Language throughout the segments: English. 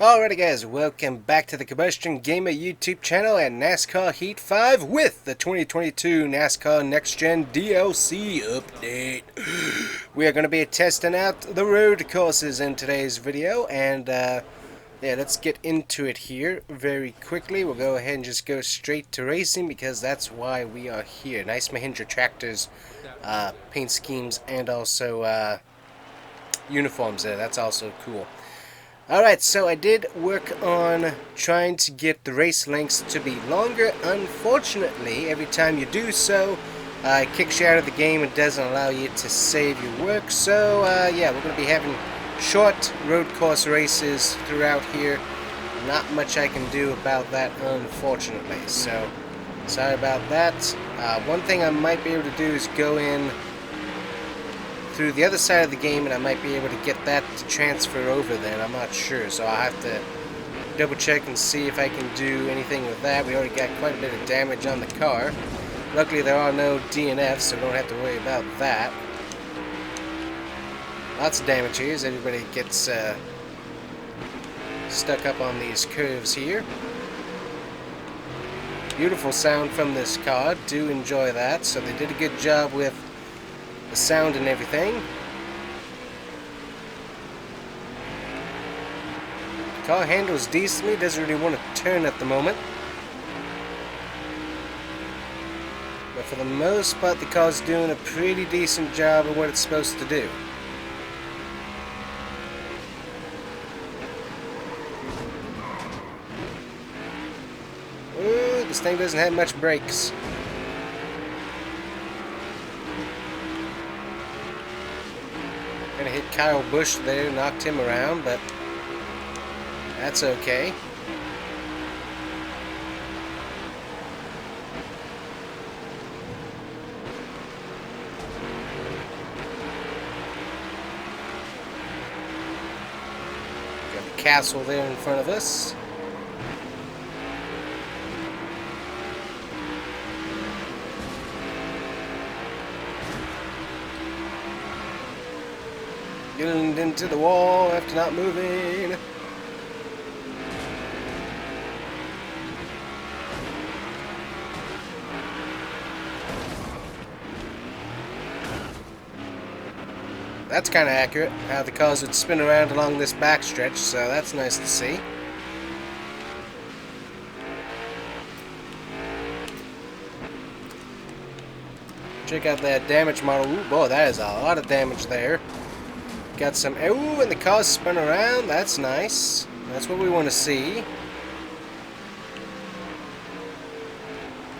Alrighty guys, welcome back to the Combustion Gamer YouTube channel and NASCAR Heat 5 with the 2022 NASCAR Next Gen DLC update. We are going to be testing out the road courses in today's video, and yeah, let's get into it here very quickly. We'll go ahead and just go straight to racing because that's why we are here. Nice Mahindra tractors, paint schemes, and also uniforms there. That's also cool. Alright, so I did work on trying to get the race lengths to be longer. Unfortunately, every time you do so, it kicks you out of the game and doesn't allow you to save your work. So, yeah, we're going to be having short road course races throughout here. Not much I can do about that, unfortunately. So, sorry about that. One thing I might be able to do is go in through the other side of the game, and I might be able to get that to transfer over then. I'm not sure, so I'll have to double check and see if I can do anything with that. We already got quite a bit of damage on the car. Luckily there are no DNFs, so we don't have to worry about that. Lots of damage here as everybody gets stuck up on these curves here. Beautiful sound from this car, do enjoy that, so they did a good job with the sound and everything. The car handles decently, doesn't really want to turn at the moment. But for the most part, the car's doing a pretty decent job of what it's supposed to do. Ooh, this thing doesn't have much brakes. Gonna hit Kyle Busch there, knocked him around, but that's okay. Got the castle there in front of us. Getting into the wall after not moving. That's kind of accurate, how the cars would spin around along this backstretch, so that's nice to see. Check out that damage model. Ooh, boy, that is a lot of damage there. Got some, ooh, and the car's spun around. That's nice. That's what we want to see.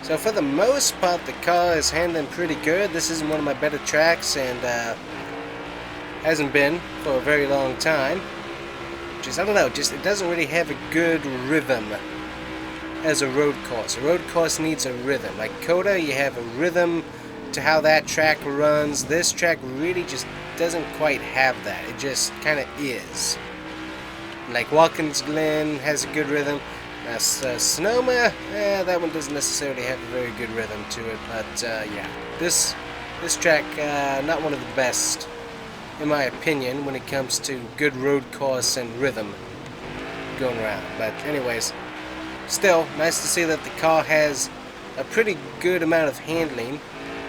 So for the most part, the car is handling pretty good. This isn't one of my better tracks, and hasn't been for a very long time. Just, I don't know, just it doesn't really have a good rhythm as a road course. A road course needs a rhythm. Like Coda, you have a rhythm to how that track runs. This track really just doesn't quite have that. It just kind of is. Like Watkins Glen has a good rhythm. Sonoma, that one doesn't necessarily have a very good rhythm to it. But yeah, this track, not one of the best, in my opinion, when it comes to good road course and rhythm going around. But anyways, still nice to see that the car has a pretty good amount of handling.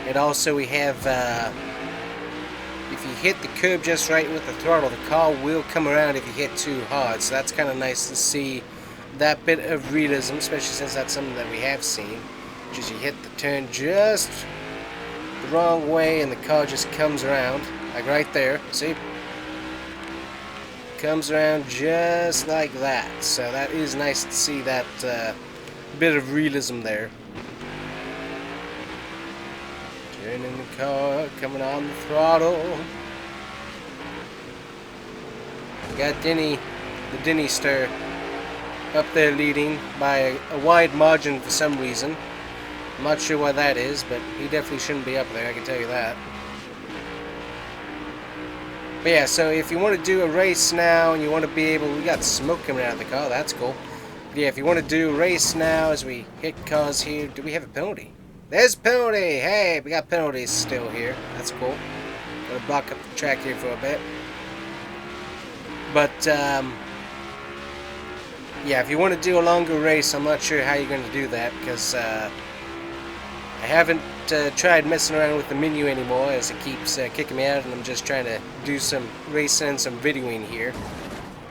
And also we have, if you hit the curb just right with the throttle, the car will come around if you hit too hard. So that's kind of nice to see that bit of realism, especially since that's something that we have seen. Which is you hit the turn just the wrong way and the car just comes around. Like right there, see? Comes around just like that. So that is nice to see that bit of realism there. Turning the car, coming on the throttle. Got Denny, the Denny Stir, up there leading by a wide margin for some reason. I'm not sure why that is, but he definitely shouldn't be up there, I can tell you that. But yeah, so if you want to do a race now and you want to be able, we got smoke coming out of the car, that's cool. But yeah, if you want to do a race now as we hit cars here, do we have a penalty? There's a penalty! Hey, we got penalties still here. That's cool. Gotta block up the track here for a bit. But, yeah, if you want to do a longer race, I'm not sure how you're going to do that, because I haven't tried messing around with the menu anymore, as it keeps kicking me out, and I'm just trying to do some racing and some videoing here.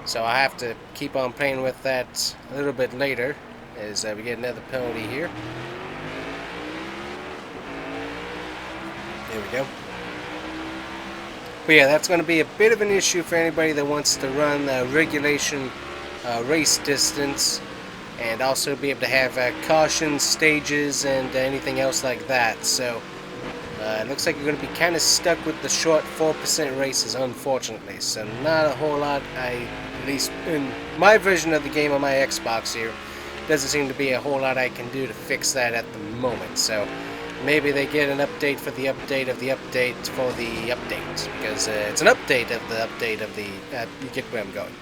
So I have to keep on playing with that a little bit later, as we get another penalty here. There we go. But yeah, that's going to be a bit of an issue for anybody that wants to run regulation race distance, and also be able to have caution stages and anything else like that. So it looks like you're going to be kind of stuck with the short 4% races, unfortunately. So not a whole lot, at least in my version of the game on my Xbox here, doesn't seem to be a whole lot I can do to fix that at the moment. So maybe they get an update for the update of the update for the update, because it's an update of the update of the, you get where I'm going.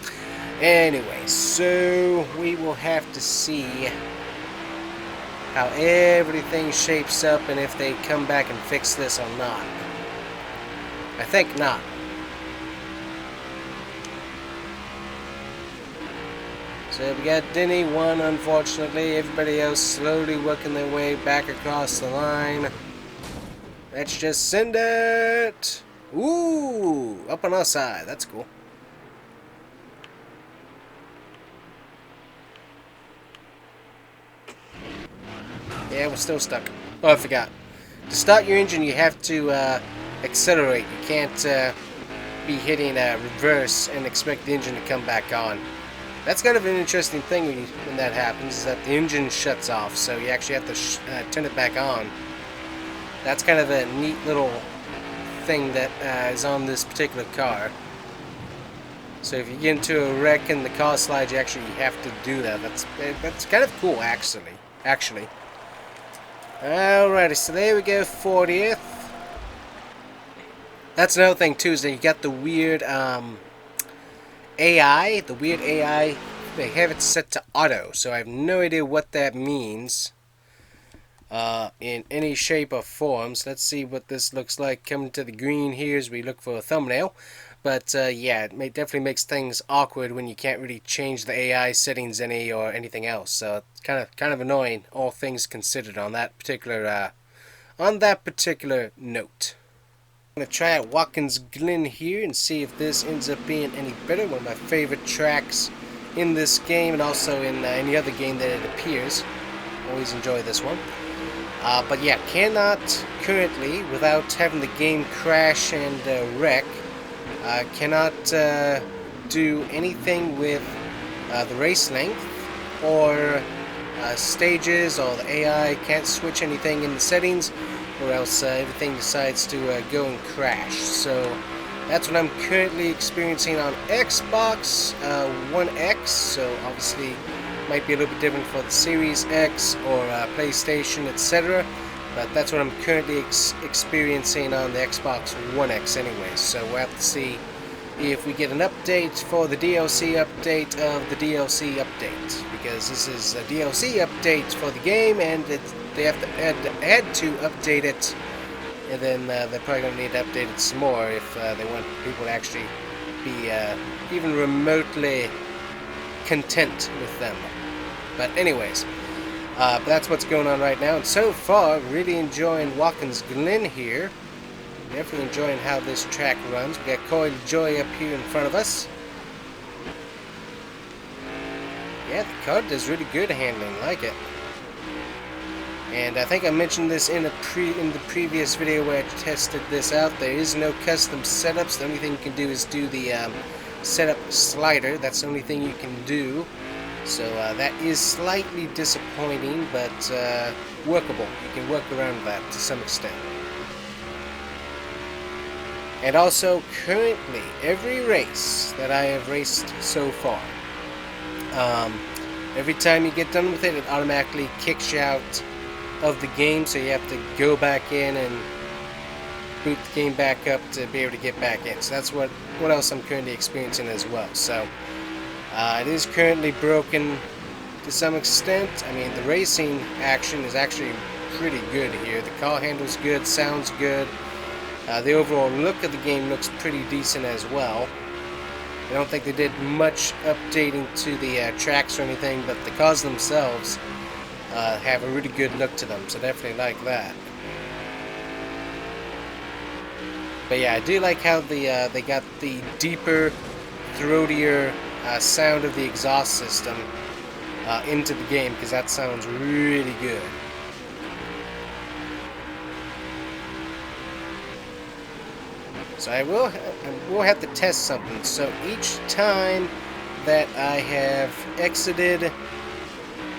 Anyway, so we will have to see how everything shapes up and if they come back and fix this or not. I think not. So we got Denny one, unfortunately. Everybody else slowly working their way back across the line. Let's just send it. Ooh, up on our side. That's cool. Yeah, we're still stuck. Oh, I forgot. To start your engine, you have to accelerate. You can't be hitting reverse and expect the engine to come back on. That's kind of an interesting thing when that happens, is that the engine shuts off, so you actually have to turn it back on. That's kind of a neat little thing that is on this particular car. So if you get into a wreck and the car slides, you actually have to do that. That's kind of cool, actually. Alrighty, so there we go, 40th. That's another thing too, is that you got the weird AI, they have it set to auto, so I have no idea what that means in any shape or form. So let's see what this looks like coming to the green here as we look for a thumbnail. But yeah, it definitely makes things awkward when you can't really change the AI settings any or anything else. So it's kind of annoying, all things considered, on that particular note. I'm going to try out Watkins Glen here and see if this ends up being any better. One of my favorite tracks in this game, and also in any other game that it appears. Always enjoy this one. But yeah, cannot currently, without having the game crash and wreck, cannot do anything with the race length or stages, or the AI can't switch anything in the settings, or else everything decides to go and crash. So that's what I'm currently experiencing on Xbox One X. So obviously might be a little bit different for the Series X or PlayStation, etc. But that's what I'm currently experiencing on the Xbox One X anyway. So we'll have to see if we get an update for the DLC update of the DLC update, because this is a DLC update for the game, and they have to add to update it, and then they're probably going to need to update it some more if they want people to actually be even remotely content with them. But anyways, that's what's going on right now, and so far really enjoying Watkins Glen here. Definitely enjoying how this track runs. We got Coil Joy up here in front of us. Yeah, the car does really good handling, like it. And I think I mentioned this in the previous video where I tested this out. There is no custom setups. The only thing you can do is do the setup slider. That's the only thing you can do. So that is slightly disappointing, but workable. You can work around that to some extent. And also, currently, every race that I have raced so far, every time you get done with it, it automatically kicks you out of the game, so you have to go back in and boot the game back up to be able to get back in. So that's what else I'm currently experiencing as well. So it is currently broken to some extent. I mean, the racing action is actually pretty good here. The car handles good, sounds good. The overall look of the game looks pretty decent as well. I don't think they did much updating to the tracks or anything, but the cars themselves have a really good look to them, so definitely like that. But yeah, I do like how they got the deeper, throatier sound of the exhaust system into the game, because that sounds really good. So I will have to test something. So each time that I have exited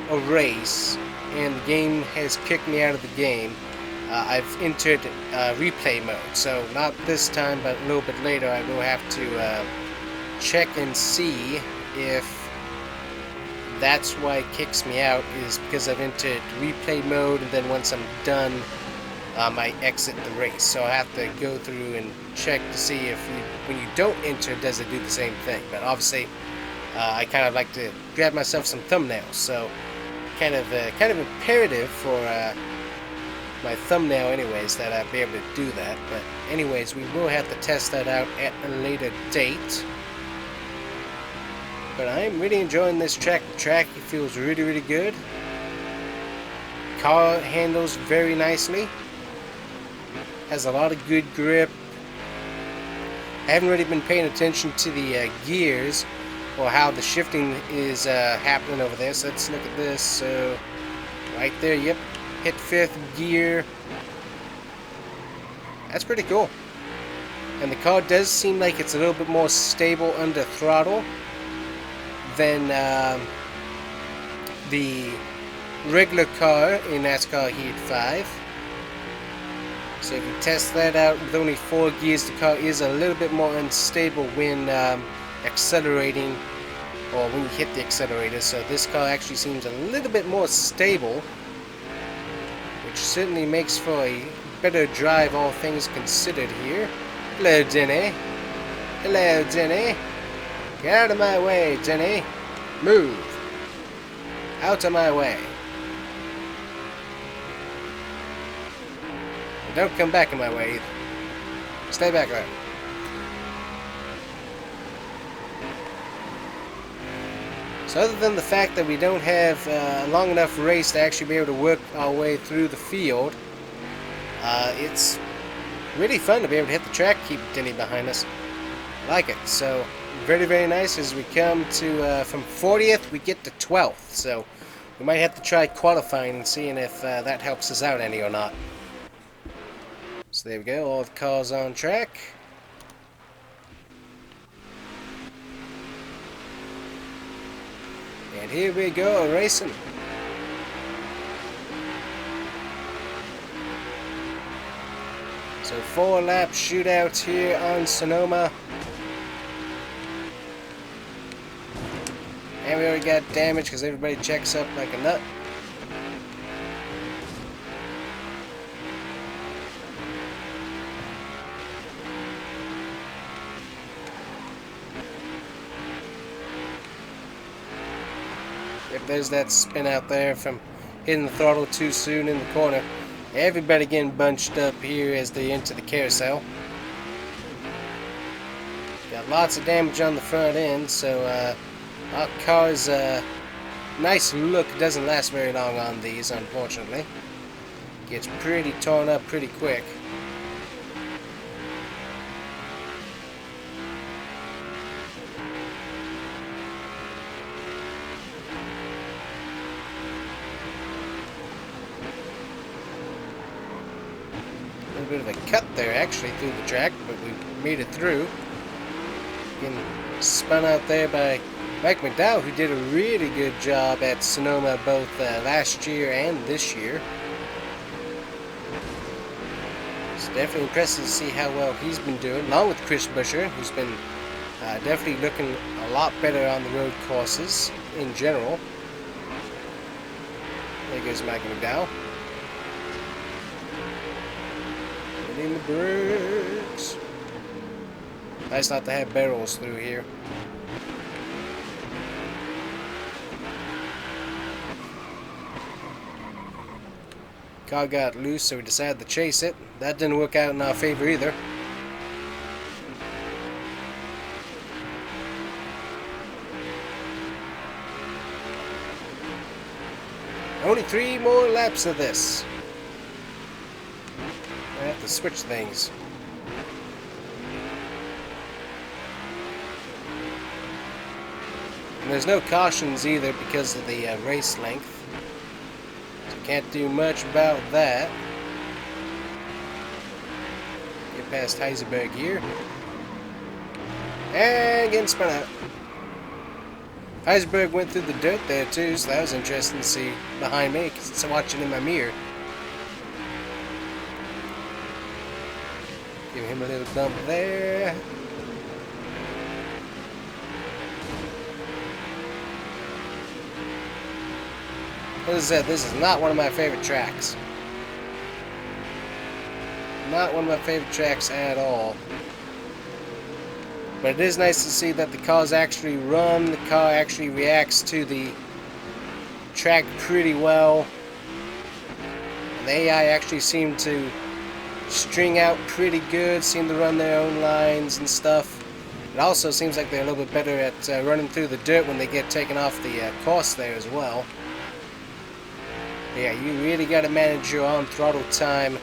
a race and the game has kicked me out of the game, I've entered replay mode. So not this time, but a little bit later, I will have to check and see if that's why it kicks me out, is because I've entered replay mode, and then once I'm done, I exit the race. So I have to go through and check to see if when you don't enter, does it do the same thing. But obviously, I kind of like to grab myself some thumbnails, so kind of imperative for my thumbnail anyways that I be able to do that. But anyways, we will have to test that out at a later date. But I am really enjoying this track. The track feels really, really good. Car handles very nicely. Has a lot of good grip. I haven't really been paying attention to the gears or how the shifting is happening over there. So let's look at this. So right there, yep, hit 5th gear. That's pretty cool. And the car does seem like it's a little bit more stable under throttle than the regular car in NASCAR Heat 5. So if you test that out with only 4 gears, the car is a little bit more unstable when accelerating, or when you hit the accelerator. So this car actually seems a little bit more stable, which certainly makes for a better drive, all things considered here. Hello, Denny. Hello, Denny. Get out of my way, Denny. Move. Out of my way. Don't come back in my way either. Stay back there. So other than the fact that we don't have a long enough race to actually be able to work our way through the field, it's really fun to be able to hit the track, keep Denny behind us. I like it. So very, very nice. As we come to from 40th, we get to 12th. So we might have to try qualifying and seeing if that helps us out any or not. So there we go, all the cars on track. And here we go, racing. So 4-lap shootouts here on Sonoma. And we already got damage because everybody checks up like a nut. If there's that spin out there from hitting the throttle too soon in the corner. Everybody getting bunched up here as they enter the carousel. Got lots of damage on the front end, so our car's nice look doesn't last very long on these, unfortunately. Gets pretty torn up pretty quick. A bit of a cut there actually through the track, but we made it through. Getting spun out there by Mike McDowell, who did a really good job at Sonoma both last year and this year. It's definitely impressive to see how well he's been doing, along with Chris Buescher, who's been definitely looking a lot better on the road courses in general. There goes Mike McDowell. In the brakes. Nice not to have barrels through here. Car got loose, so we decided to chase it. That didn't work out in our favor either. Only 3 more laps of this. I have to switch things. And there's no cautions either because of the race length. So can't do much about that. Get past Heisenberg here. And getting spun out. Heisenberg went through the dirt there too, so that was interesting to see behind me, because I'm watching in my mirror. Give him a little bump there. As I said, this is not one of my favorite tracks. Not one of my favorite tracks at all. But it is nice to see that the cars actually run, the car actually reacts to the track pretty well. And the AI actually seem to string out pretty good, seem to run their own lines and stuff. It also seems like they're a little bit better at running through the dirt when they get taken off the course there as well. But yeah, you really got to manage your on throttle time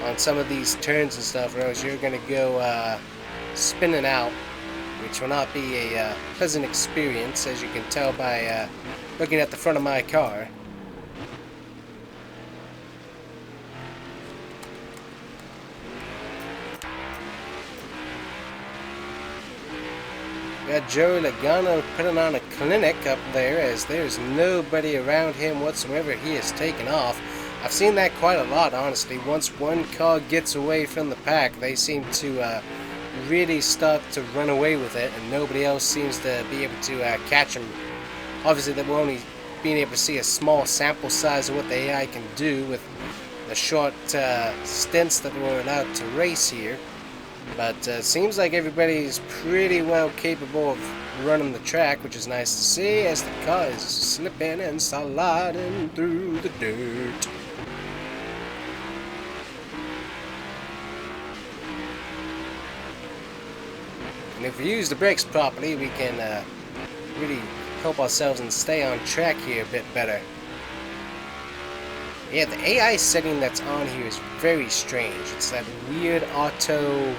on some of these turns and stuff, or else you're going to go spinning out, which will not be a pleasant experience, as you can tell by looking at the front of my car. Got Joey Logano putting on a clinic up there, as there's nobody around him whatsoever. He is taken off. I've seen that quite a lot, honestly. Once one car gets away from the pack, they seem to really start to run away with it, and nobody else seems to be able to catch them. Obviously, that we're only being able to see a small sample size of what the AI can do with the short stints that we're allowed to race here. But seems like everybody's pretty well capable of running the track, which is nice to see, as the car is slipping and sliding through the dirt. And if we use the brakes properly, we can really help ourselves and stay on track here a bit better. Yeah, the AI setting that's on here is very strange. It's that weird auto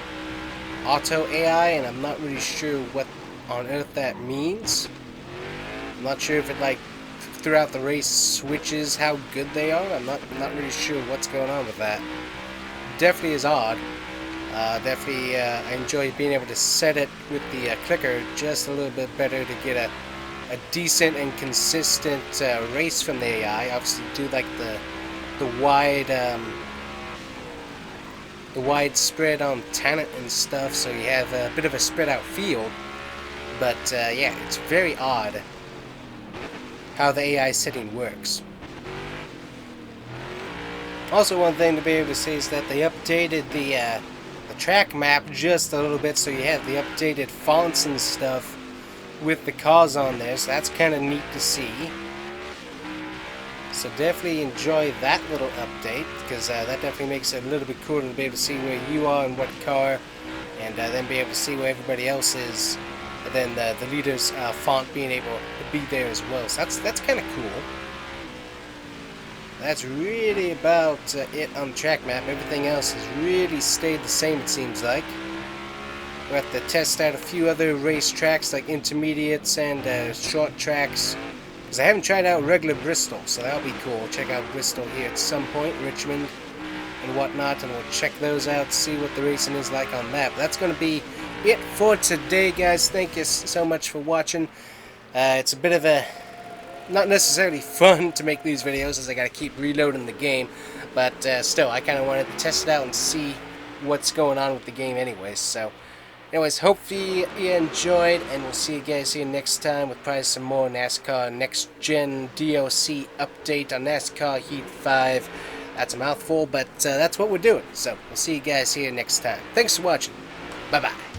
AI, and I'm not really sure what on earth that means. I'm not sure if it, like, throughout the race switches how good they are. I'm not really sure what's going on with that. Definitely is odd. Definitely I enjoy being able to set it with the clicker just a little bit better to get a decent and consistent race from the AI. Obviously do like the wide spread on Tanit and stuff, so you have a bit of a spread out field. But yeah, it's very odd how the AI setting works. Also, one thing to be able to see is that they updated the track map just a little bit, so you have the updated fonts and stuff with the cars on there, so that's kind of neat to see. So definitely enjoy that little update, because that definitely makes it a little bit cooler to be able to see where you are and what car, and then be able to see where everybody else is, and then the leader's font being able to be there as well. So that's kind of cool. That's really about it on the track map. Everything else has really stayed the same, it seems like. We'll have to test out a few other race tracks, like intermediates and short tracks. Because I haven't tried out regular Bristol, so that'll be cool. Check out Bristol here at some point, Richmond and whatnot, and we'll check those out, see what the racing is like on that. But that's going to be it for today, guys. Thank you so much for watching. It's a bit of a not necessarily fun to make these videos, as I gotta keep reloading the game, but still, I kind of wanted to test it out and see what's going on with the game anyways. So anyways, hopefully you enjoyed, and we'll see you guys here next time with probably some more NASCAR Next Gen DLC update on NASCAR Heat 5. That's a mouthful, but that's what we're doing. So we'll see you guys here next time. Thanks for watching. Bye bye.